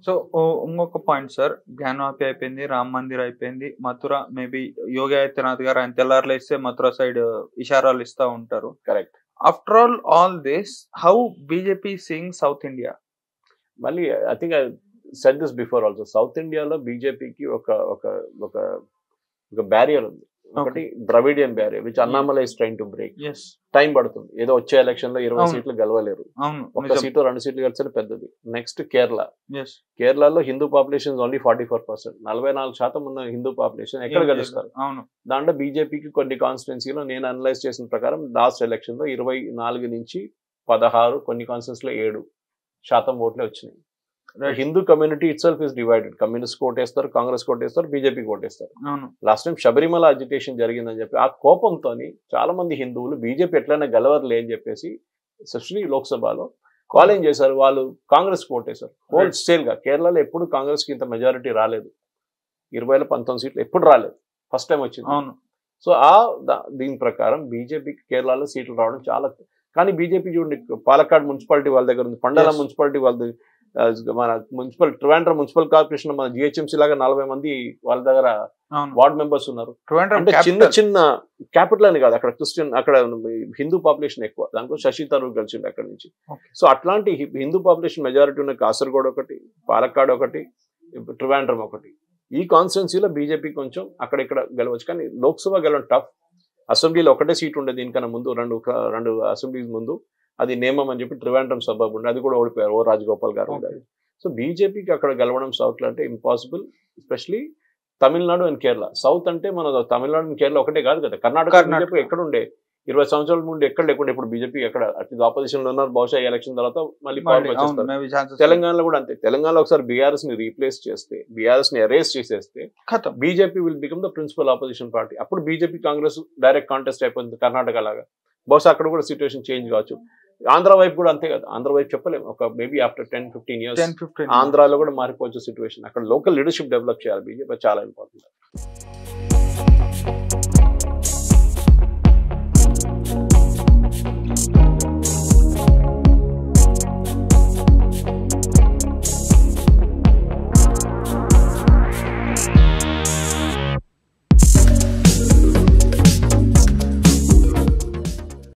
So ఇంకొక point sir, Gyanvapi అయిపోయింది, రామ్ మందిర్ అయిపోయింది, మథుర మేబీ యోగి ఆదిత్యనాథ్ గారు ఆయన తెల్లారులేస్తే మథుర సైడ్ ఇషారాలు ఇస్తా ఉంటారు. Correct. After all this how BJP seeing South India? మళ్ళీ I think I said this before also, సౌత్ ఇండియాలో బీజేపీకి ఒక ఒక ఒక ఒక బ్యారియర్ ఉంది. ఒకటి Dravidian barrier which Annamalai is trying to break. Time పడుతుంది. ఏదో వచ్చే ఎలక్షన్ లో 20 సీట్లు గెలవలేరు. ఒక సీటు 2 సీట్లు గెలిస్తే పెద్దది. నెక్స్ట్ కేరళ. కేరళలో హిందూ పాపులేషన్ ఓన్లీ 44%. 44% ఉన్న హిందూ పాపులేషన్ ఎక్కడ గెలుస్తారు? దాంట్లో బీజేపీకి కొన్ని కాన్స్టిట్యున్సీలో నేను అనలైజ్ చేసిన ప్రకారం లాస్ట్ ఎలక్షన్ లో 24 నుంచి 16, కొన్ని కాన్స్టిట్యున్సీ లో 7% ఓట్లే వచ్చినాయి. Hindu community itself is divided. Communist కోటేస్తారు, కాంగ్రెస్ కోటేస్తారు, బీజేపీ కోటేస్తారు. లాస్ట్ టైం శబరిమల అజిటేషన్ జరిగిందని చెప్పి ఆ కోపంతో చాలా మంది హిందువులు బీజేపీ ఎట్లయినా గెలవర్లే అని చెప్పేసి ఎస్పెషల్లీ లోక్సభలో కాల్ చేశారు. వాళ్ళు కాంగ్రెస్ కోటేశారు. హోల్ స్టేల్ గా కేరళలో ఎప్పుడు కాంగ్రెస్ కి ఇంత మెజారిటీ రాలేదు. 20లో 19 సీట్లు ఎప్పుడు రాలేదు, ఫస్ట్ టైం వచ్చింది. సో దీని ప్రకారం బీజేపీకి కేరళలో సీట్లు రావడం చాలా. కానీ బీజేపీ చూడండి, పాలక్కాడ్ మున్సిపాలిటీ వాళ్ళ దగ్గర ఉంది, పండల మున్సిపాలిటీ వాళ్ళది, మన మున్సిపల్ ట్రివాండ్రం మున్సిపల్ కార్పొరేషన్ మన జిహెచ్ఎంసీ లాగా 40 మంది వాళ్ళ దగ్గర వార్డ్ మెంబర్స్ ఉన్నారు. అంటే చిన్న చిన్న క్యాపిటల్ అని కాదు, అక్కడ క్రిస్టియన్, అక్కడ హిందూ పాపులేషన్ ఎక్కువ. దాంట్లో శశి తరూర్ కలిసిండు అక్కడి నుంచి. సో అట్లాంటి హిందూ పాపులేషన్ మెజారిటీ ఉన్న కాసర్గోడ్ ఒకటి, పాలక్కాడ్ ఒకటి, ట్రివాండ్రం ఒకటి. ఈ కాన్స్టిట్యున్సీలో బీజేపీ కొంచెం అక్కడిక్కడ గెలవచ్చు. కానీ లోక్సభ గెలవడం టఫ్. అసెంబ్లీలో ఒకటే సీట్ ఉండేది దీనికన్నా ముందు, రెండు అసెంబ్లీస్ ముందు. అది నేమం అని చెప్పి ట్రివాండ్రం సబబ్ ఉండే, అది కూడా ఓడిపోయారు. ఓ రాజగోపాల్ గారు ఉండాలి. సో బీజేపీకి అక్కడ గెలవడం సౌత్ లో అంటే impossible. Especially Tamil Nadu and Kerala. South అంటే మన తమిళనాడు అండ్ కేరళ ఒకటే కాదు కదా, కర్ణాటక బీజేపీ ఎక్కడ ఉండే 20 సంవత్సరాల ముందు ఎక్కడ లేకుండా ఇప్పుడు బీజేపీ ఎక్కడ అట్లీస్ట్ ఆపోజిషన్ లో ఉన్నారు. బహుశా ఎలక్షన్ తర్వాత మళ్ళీ పవర్ వచ్చేస్తారు. తెలంగాణలో కూడా అంతే. తెలంగాణలో ఒకసారి బీఆర్ఎస్ ని రీప్లేస్ చేస్తే, బీఆర్ఎస్ ని ఎరేస్ చేసేస్తే BJP will become the principal opposition party. అప్పుడు బీజేపీ కాంగ్రెస్ డైరెక్ట్ కాంటెస్ట్ అయిపోతుంది కర్ణాటక లాగా. బహుశా అక్కడ కూడా సిచ్యువేషన్ చేంజ్ కావచ్చు. ఆంధ్ర వైపు కూడా అంతే కదా. ఆంధ్ర వైపు చెప్పలేము, ఒక మేబీ ఆఫ్టర్ 10-15 ఇయర్స్ ఆంధ్రాలో కూడా మారిపోవచ్చు సిచ్యువేషన్. అక్కడ లోకల్ లీడర్షిప్ డెవలప్ చేయాలి బీజేపీ, చాలా ఇంపార్టెంట్.